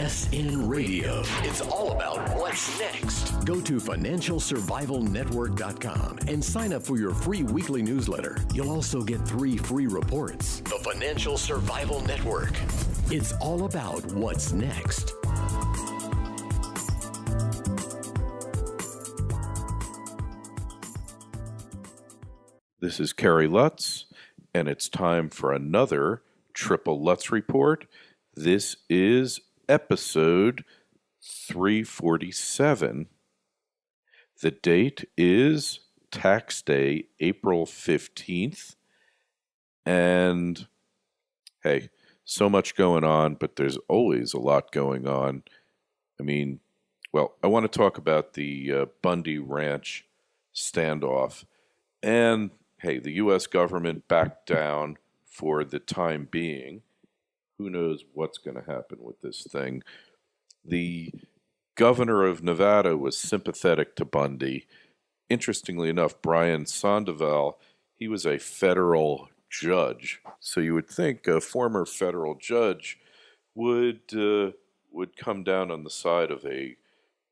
FSN Radio. It's all about what's next. Go to financialsurvivalnetwork.com and sign up for your free weekly newsletter. You'll also get 3 free reports. The Financial Survival Network. It's all about what's next. This is Kerry Lutz, and it's time for another Triple Lutz Report. This is episode 347. The date is tax day, April 15th. And hey, so much going on, but there's always a lot going on. I mean, well, I want to talk about the Bundy Ranch standoff. And hey, the U.S. government backed down for the time being. Who knows what's going to happen with this thing? The governor of Nevada was sympathetic to Bundy. Interestingly enough, Brian Sandoval, he was a federal judge. So you would think a former federal judge would come down on the side of a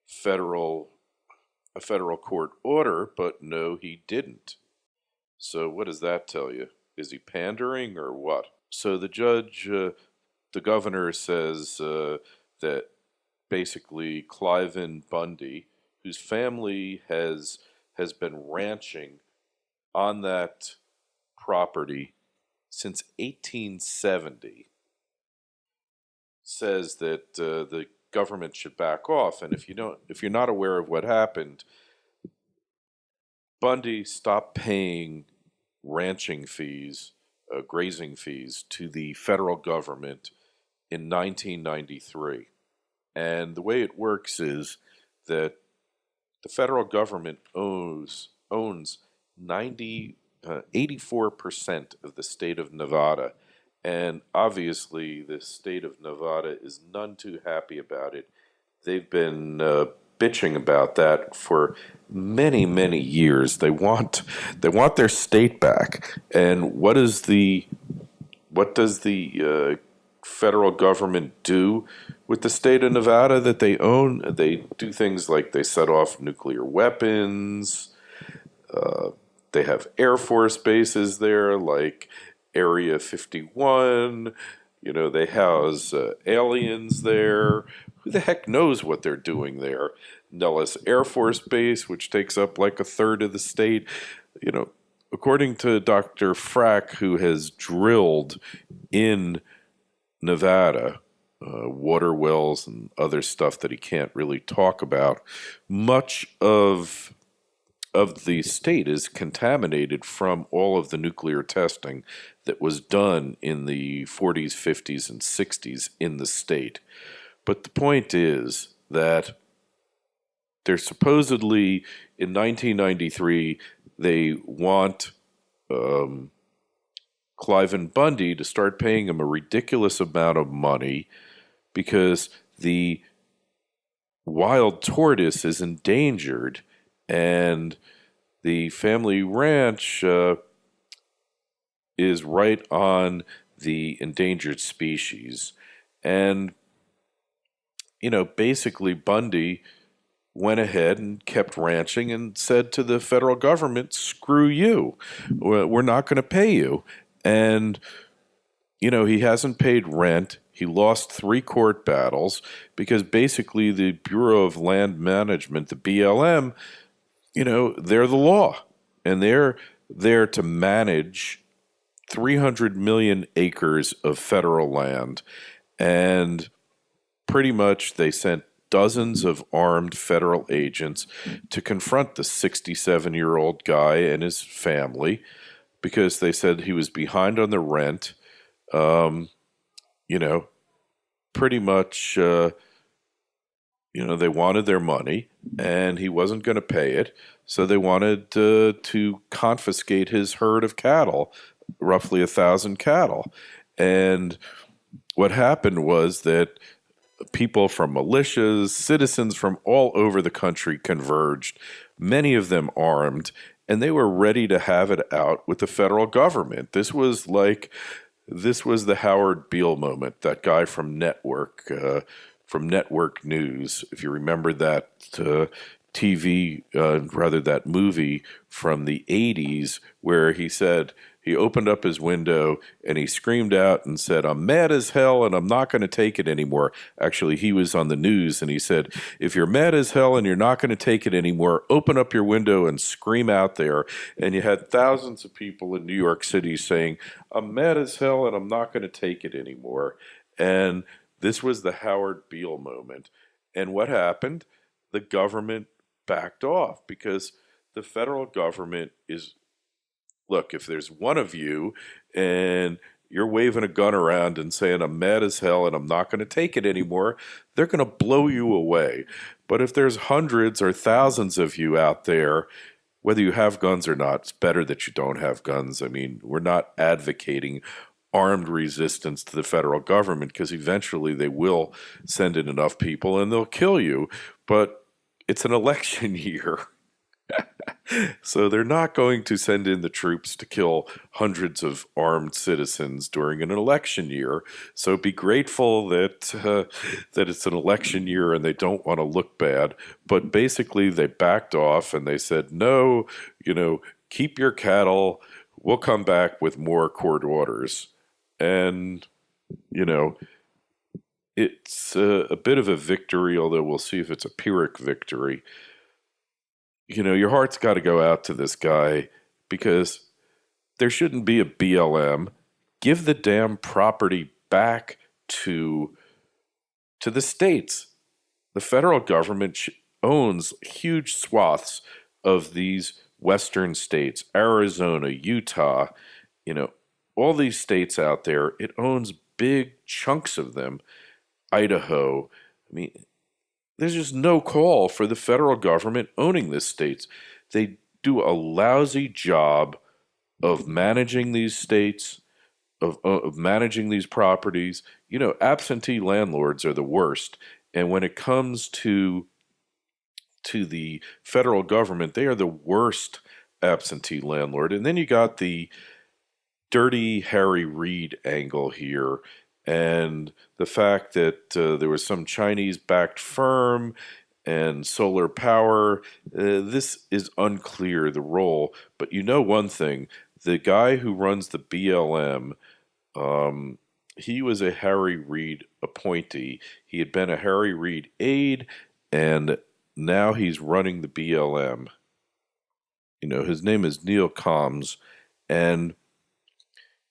federal court order, but no, he didn't. So what does that tell you? Is he pandering or what? So the judge, the governor says that basically Cliven Bundy, whose family has been ranching on that property since 1870, says that the government should back off. And if you're not aware of what happened, Bundy stopped paying ranching fees, grazing fees to the federal government in 1993. And the way it works is that the federal government owns 84% of the state of Nevada. And obviously the state of Nevada is none too happy about it. They've been bitching about that for many, many years. They want their state back. And what does the federal government do with the state of Nevada that they own? They do things like they set off nuclear weapons. They have Air Force bases there, like Area 51. They house aliens there. Who the heck knows what they're doing there? Nellis Air Force Base, which takes up like a third of the state. According to Dr. Frack, who has drilled in Nevada, water wells and other stuff that he can't really talk about, much of the state is contaminated from all of the nuclear testing that was done in the 40s, 50s, and 60s in the state. But the point is that they're supposedly, in 1993, they want Cliven Bundy to start paying him a ridiculous amount of money because the wild tortoise is endangered, and the family ranch is right on the endangered species. And basically Bundy went ahead and kept ranching and said to the federal government, screw you, we're not going to pay you. And, he hasn't paid rent. He lost 3 court battles because basically the Bureau of Land Management, the BLM, they're the law. And they're there to manage 300 million acres of federal land. And pretty much they sent dozens of armed federal agents to confront the 67-year-old guy and his family because they said he was behind on the rent. Pretty much, they wanted their money and he wasn't going to pay it. So they wanted to confiscate his herd of cattle, roughly 1,000 cattle. And what happened was that people from militias, citizens from all over the country converged, many of them armed, and they were ready to have it out with the federal government. This was the Howard Beale moment, that guy from Network, from network news. If you remember that that movie from the 80s where he opened up his window and he screamed out and said, "I'm mad as hell and I'm not going to take it anymore." Actually, he was on the news and he said, "If you're mad as hell and you're not going to take it anymore, open up your window and scream out there." And you had thousands of people in New York City saying, "I'm mad as hell and I'm not going to take it anymore." And this was the Howard Beale moment. And what happened? The government backed off because the federal government is, look, if there's one of you and you're waving a gun around and saying, "I'm mad as hell and I'm not going to take it anymore," they're going to blow you away. But if there's hundreds or thousands of you out there, whether you have guns or not, it's better that you don't have guns. I mean, we're not advocating armed resistance to the federal government because eventually they will send in enough people and they'll kill you. But it's an election year. So they're not going to send in the troops to kill hundreds of armed citizens during an election year. So be grateful that it's an election year and they don't want to look bad. But basically they backed off and they said, "No, keep your cattle. We'll come back with more court orders." And, it's a bit of a victory, although we'll see if it's a Pyrrhic victory. Your heart's got to go out to this guy because there shouldn't be a BLM. Give the damn property back to the states. The federal government owns huge swaths of these western states, Arizona, Utah, all these states out there. It owns big chunks of them. Idaho. I mean, there's just no call for the federal government owning these states. They do a lousy job of managing these states, of managing these properties. Absentee landlords are the worst. And when it comes to the federal government, they are the worst absentee landlord. And then you got the dirty Harry Reid angle here. And the fact that there was some Chinese-backed firm and solar power, this is unclear, the role. But one thing, the guy who runs the BLM, he was a Harry Reid appointee. He had been a Harry Reid aide, and now he's running the BLM. His name is Neil Combs, and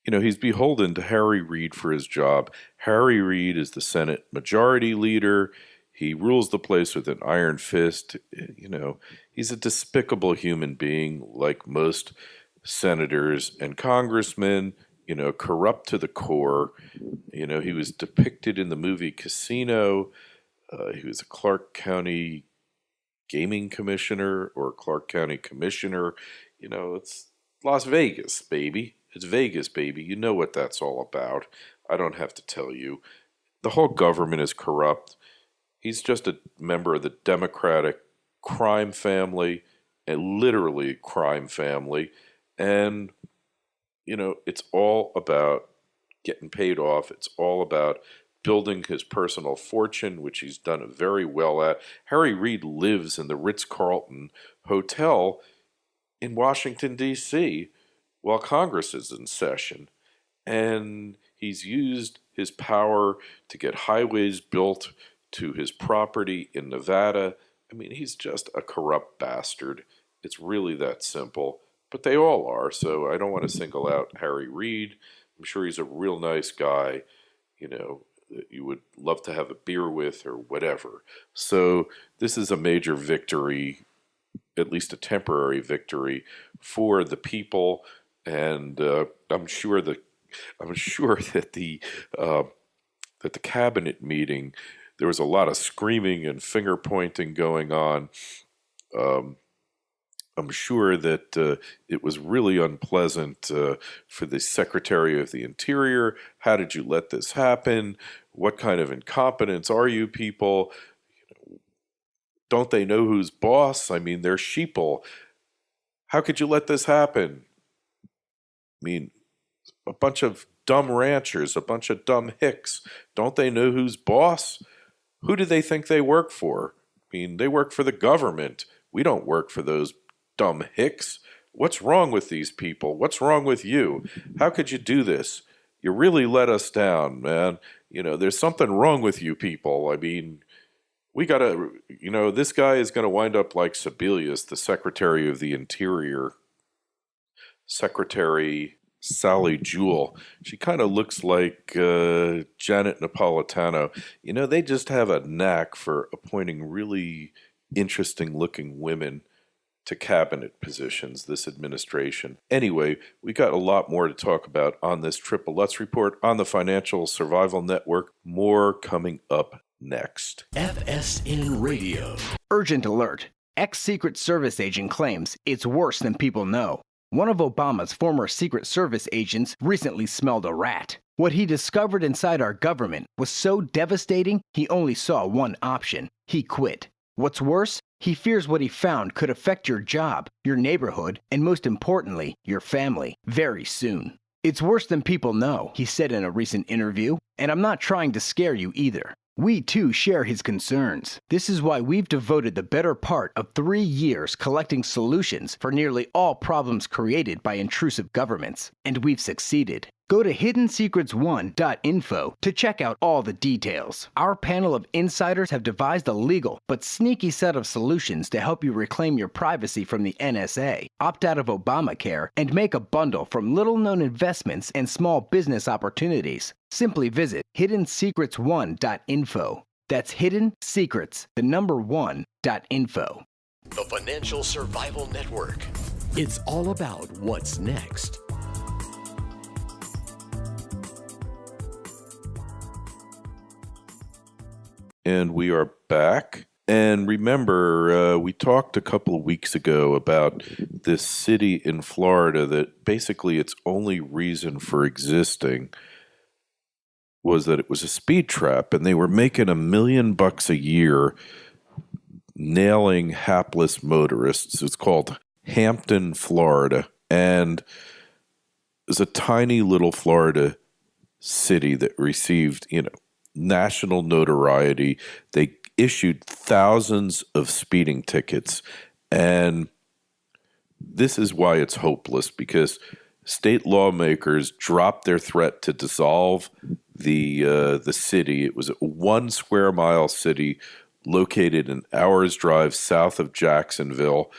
he's beholden to Harry Reid for his job. Harry Reid is the Senate Majority Leader. He rules the place with an iron fist. He's a despicable human being, like most senators and congressmen, corrupt to the core. He was depicted in the movie Casino. He was a Clark County gaming commissioner or Clark County commissioner. It's Las Vegas, baby. It's Vegas, baby. You know what that's all about. I don't have to tell you. The whole government is corrupt. He's just a member of the Democratic crime family, and literally crime family. And, it's all about getting paid off. It's all about building his personal fortune, which he's done very well at. Harry Reid lives in the Ritz-Carlton Hotel in Washington, D.C., while Congress is in session. And he's used his power to get highways built to his property in Nevada. I mean, he's just a corrupt bastard. It's really that simple. But they all are, so I don't want to single out Harry Reid. I'm sure he's a real nice guy, that you would love to have a beer with or whatever. So this is a major victory, at least a temporary victory, for the people. And I'm sure that the cabinet meeting, there was a lot of screaming and finger pointing going on. I'm sure that it was really unpleasant for the Secretary of the Interior. How did you let this happen? What kind of incompetence are you people? Don't they know who's boss? I mean, they're sheeple. How could you let this happen? I mean, a bunch of dumb ranchers, a bunch of dumb hicks. Don't they know who's boss? Who do they think they work for? I mean, they work for the government. We don't work for those dumb hicks. What's wrong with these people? What's wrong with you? How could you do this? You really let us down, man. There's something wrong with you people. I mean, we gotta, this guy is gonna wind up like Sebelius, the Secretary of the Interior. Secretary Sally Jewell. She kind of looks like Janet Napolitano. They just have a knack for appointing really interesting looking women to cabinet positions, this administration. Anyway, we got a lot more to talk about on this Triple Lutz Report on the Financial Survival Network. More coming up next. FSN Radio. Urgent alert. Ex-Secret Service agent claims it's worse than people know. One of Obama's former Secret Service agents recently smelled a rat. What he discovered inside our government was so devastating, he only saw one option. He quit. What's worse, he fears what he found could affect your job, your neighborhood, and most importantly, your family, very soon. It's worse than people know, he said in a recent interview, and I'm not trying to scare you either. We too share his concerns. This is why we've devoted the better part of 3 years collecting solutions for nearly all problems created by intrusive governments, and we've succeeded. Go to hiddensecrets1.info to check out all the details. Our panel of insiders have devised a legal but sneaky set of solutions to help you reclaim your privacy from the NSA, opt out of Obamacare, and make a bundle from little-known investments and small business opportunities. Simply visit hiddensecrets1.info. That's hiddensecrets1.info. The Financial Survival Network. It's all about what's next. And we are back. And remember, we talked a couple of weeks ago about this city in Florida that basically its only reason for existing was that it was a speed trap, and they were making $1 million a year nailing hapless motorists. It's called Hampton, Florida, and it's a tiny little Florida city that received, national notoriety. They issued thousands of speeding tickets, and this is why it's hopeless, because state lawmakers dropped their threat to dissolve the city. It was a 1 square mile city located an hour's drive south of Jacksonville.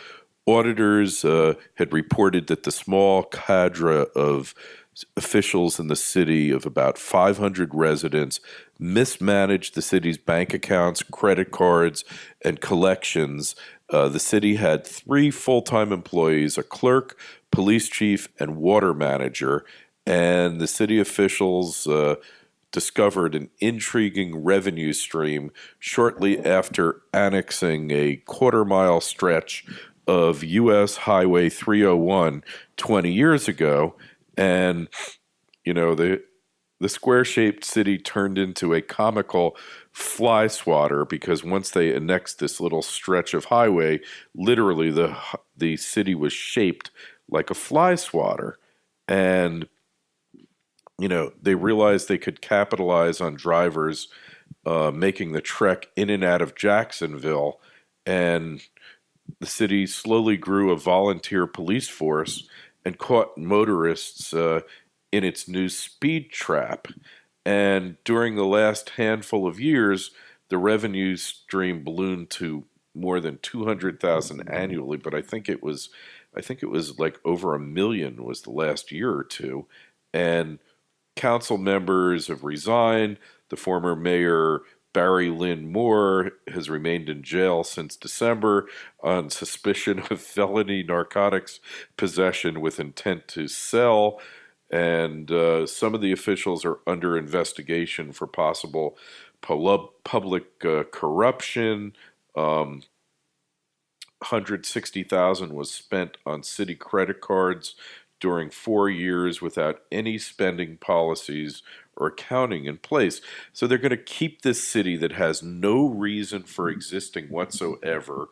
Auditors had reported that the small cadre of officials in the city of about 500 residents mismanaged the city's bank accounts, credit cards, and collections. The city had 3 full-time employees, a clerk, police chief, and water manager, and the city officials discovered an intriguing revenue stream shortly after annexing a quarter-mile stretch of U.S. Highway 301 20 years ago. And, the square-shaped city turned into a comical fly swatter, because once they annexed this little stretch of highway, literally the city was shaped like a fly swatter. And, they realized they could capitalize on drivers making the trek in and out of Jacksonville, and the city slowly grew a volunteer police force and caught motorists in its new speed trap. And during the last handful of years, the revenue stream ballooned to more than 200,000 annually. But I think it was like over 1 million was the last year or two. And council members have resigned. The former mayor, Barry Lynn Moore, has remained in jail since December on suspicion of felony narcotics possession with intent to sell. And some of the officials are under investigation for possible public corruption. $160,000 was spent on city credit cards during 4 years without any spending policies or accounting in place. So they're going to keep this city that has no reason for existing whatsoever.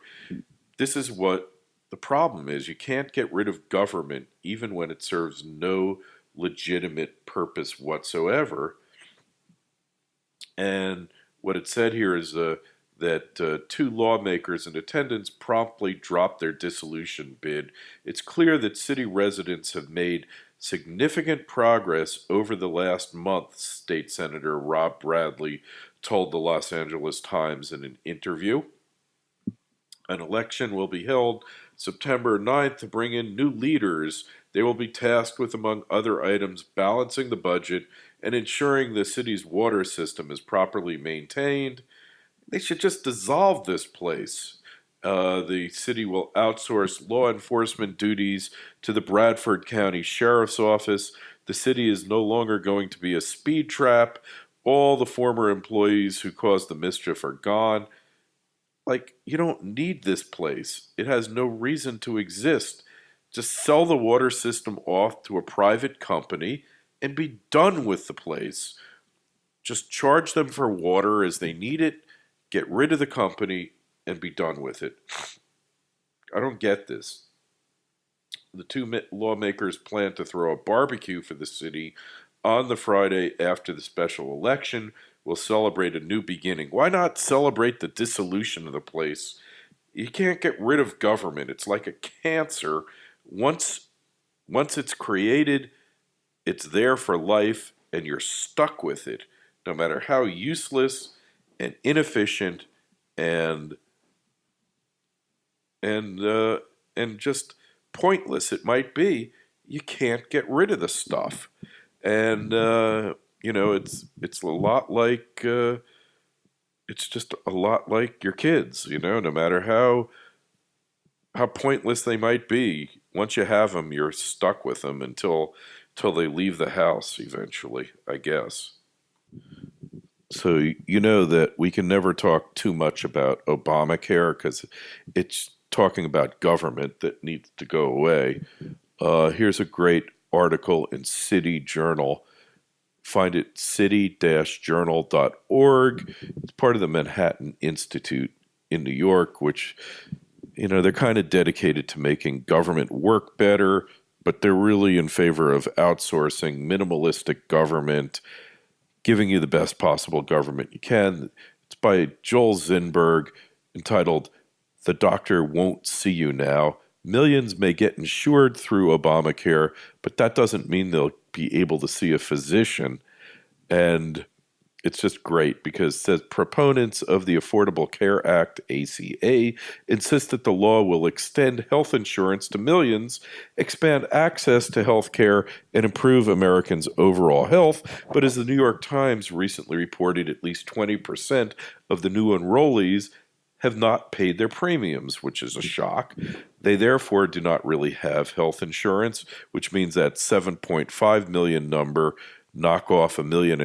This is what the problem is. You can't get rid of government even when it serves no legitimate purpose whatsoever. And what it said here is that two lawmakers in attendance promptly dropped their dissolution bid. It's clear that city residents have made significant progress over the last month, State Senator Rob Bradley told the Los Angeles Times in an interview. An election will be held September 9th to bring in new leaders. They will be tasked with, among other items, balancing the budget and ensuring the city's water system is properly maintained. They should just dissolve this place. The city will outsource law enforcement duties to the Bradford County Sheriff's Office. The city is no longer going to be a speed trap. All the former employees who caused the mischief are gone. Like, you don't need this place. It has no reason to exist. Just sell the water system off to a private company and be done with the place. Just charge them for water as they need it, get rid of the company, and be done with it. I don't get this. The two lawmakers plan to throw a barbecue for the city on the Friday after the special election. We'll celebrate a new beginning. Why not celebrate the dissolution of the place? You can't get rid of government. It's like a cancer. Once it's created, it's there for life, and you're stuck with it, no matter how useless and inefficient and just pointless it might be. You can't get rid of the stuff. And it's a lot like it's just a lot like your kids. No matter how pointless they might be, once you have them, you're stuck with them until they leave the house eventually, I guess. So you know that we can never talk too much about Obamacare because it's talking about government that needs to go away. Here's a great article in City Journal. Find it city-journal.org. It's part of the Manhattan Institute in New York, which, they're kind of dedicated to making government work better, but they're really in favor of outsourcing minimalistic government, giving you the best possible government you can. It's by Joel Zinberg, entitled "The Doctor Won't See You Now. Millions may get insured through Obamacare, but that doesn't mean they'll be able to see a physician." And it's just great because it says proponents of the Affordable Care Act, ACA, insist that the law will extend health insurance to millions, expand access to health care, and improve Americans' overall health. But as the New York Times recently reported, at least 20% of the new enrollees have not paid their premiums, which is a shock. They therefore do not really have health insurance, which means that 7.5 million number, knock off 1.5 million,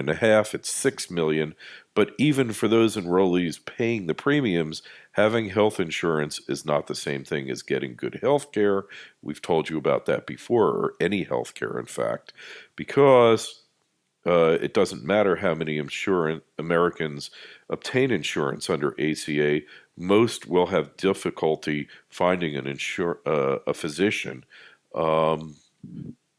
it's 6 million. But even for those enrollees paying the premiums, having health insurance is not the same thing as getting good health care. We've told you about that before, or any health care, in fact, because it doesn't matter how many Americans obtain insurance under ACA. Most will have difficulty finding a physician, and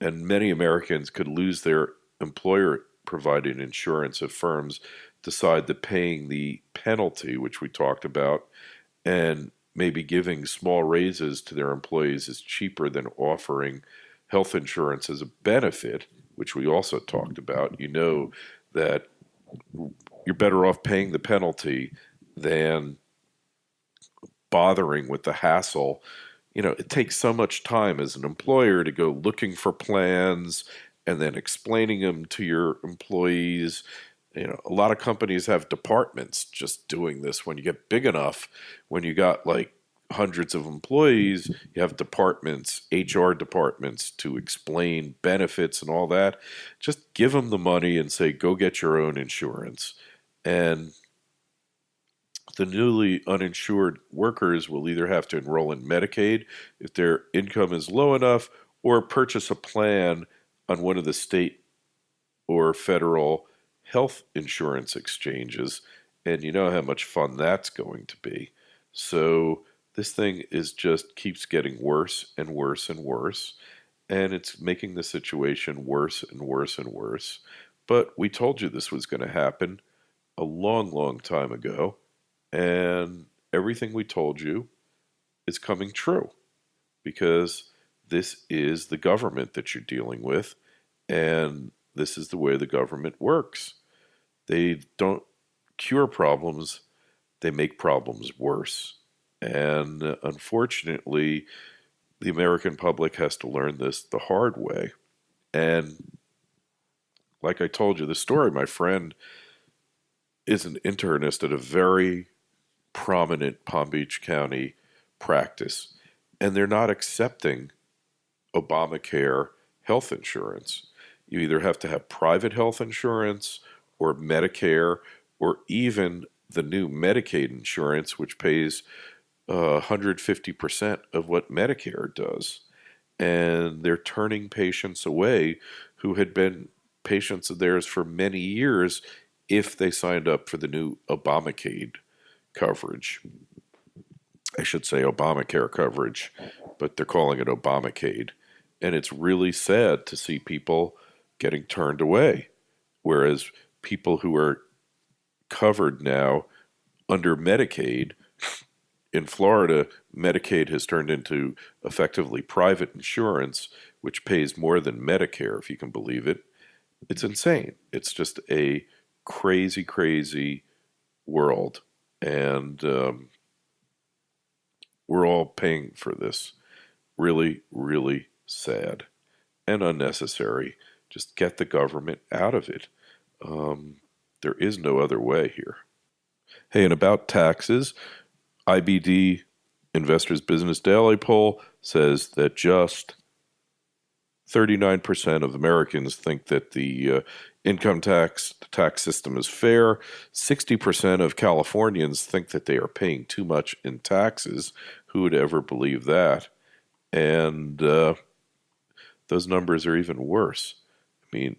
many Americans could lose their employer-provided insurance if firms decide that paying the penalty, which we talked about, and maybe giving small raises to their employees is cheaper than offering health insurance as a benefit, which we also talked about. You know that you're better off paying the penalty than bothering with the hassle. It takes so much time as an employer to go looking for plans and then explaining them to your employees. A lot of companies have departments just doing this. When you get big enough, when you got like hundreds of employees, you have departments, HR departments, to explain benefits and all that. Just give them the money and say, go get your own insurance. And the newly uninsured workers will either have to enroll in Medicaid if their income is low enough, or purchase a plan on one of the state or federal health insurance exchanges. And you know how much fun that's going to be. So this thing keeps getting worse and worse and worse, and it's making the situation worse and worse and worse. But we told you this was going to happen. a long, long time ago, and everything we told you is coming true because this is the government that you're dealing with, and this is the way the government works. They don't cure problems, they make problems worse. And unfortunately, the American public has to learn this the hard way. And like I told you, the story, my friend is an internist at a very prominent Palm Beach County practice, and they're not accepting Obamacare health insurance. You either have to have private health insurance or Medicare or even the new Medicaid insurance, which pays 150% of what Medicare does. And they're turning patients away who had been patients of theirs for many years if they signed up for the new Obamacare coverage. I should say Obamacare coverage, but they're calling it Obamacare. And it's really sad to see people getting turned away, whereas people who are covered now under Medicaid, in Florida, Medicaid has turned into effectively private insurance, which pays more than Medicare, if you can believe it. It's insane. It's just a crazy, crazy world. And we're all paying for this. Really, really sad and unnecessary. Just get the government out of it. There is no other way here. Hey, and about taxes, IBD Investors Business Daily poll says that just 39% of Americans think that the income tax system is fair. 60% of Californians think that they are paying too much in taxes. Who would ever believe that? And those numbers are even worse. I mean,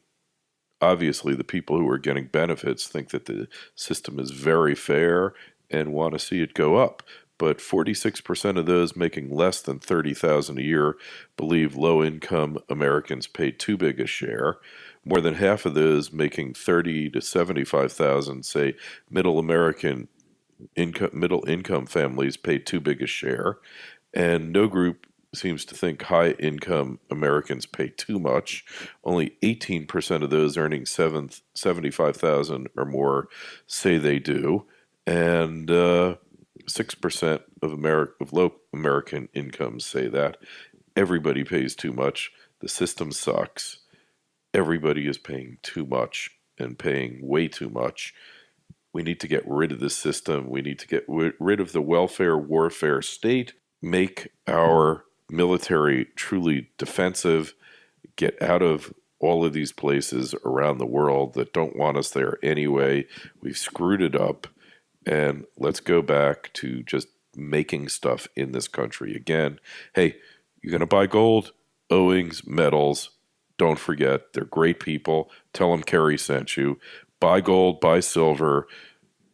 obviously the people who are getting benefits think that the system is very fair and want to see it go up. But 46% of those making less than $30,000 a year believe low-income Americans pay too big a share. More than half of those making $30,000 to $75,000 say middle income families pay too big a share. And no group seems to think high-income Americans pay too much. Only 18% of those earning $75,000 or more say they do. And 6% of low American incomes say that. Everybody pays too much. The system sucks. Everybody is paying too much and paying way too much. We need to get rid of this system. We need to get rid of the welfare warfare state, make our military truly defensive, get out of all of these places around the world that don't want us there anyway. We've screwed it up. And let's go back to just making stuff in this country again. Hey, you're going to buy gold, Owings, metals. Don't forget, they're great people. Tell them Kerry sent you. Buy gold, buy silver.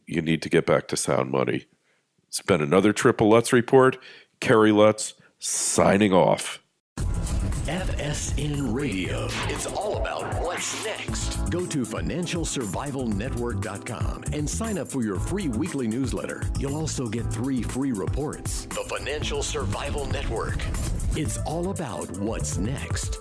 You need to get back to sound money. It's been another Triple Lutz report. Kerry Lutz signing off. FSN Radio. It's all about what's next. Go to financialsurvivalnetwork.com and sign up for your free weekly newsletter. You'll also get 3 free reports. The Financial Survival Network. It's all about what's next.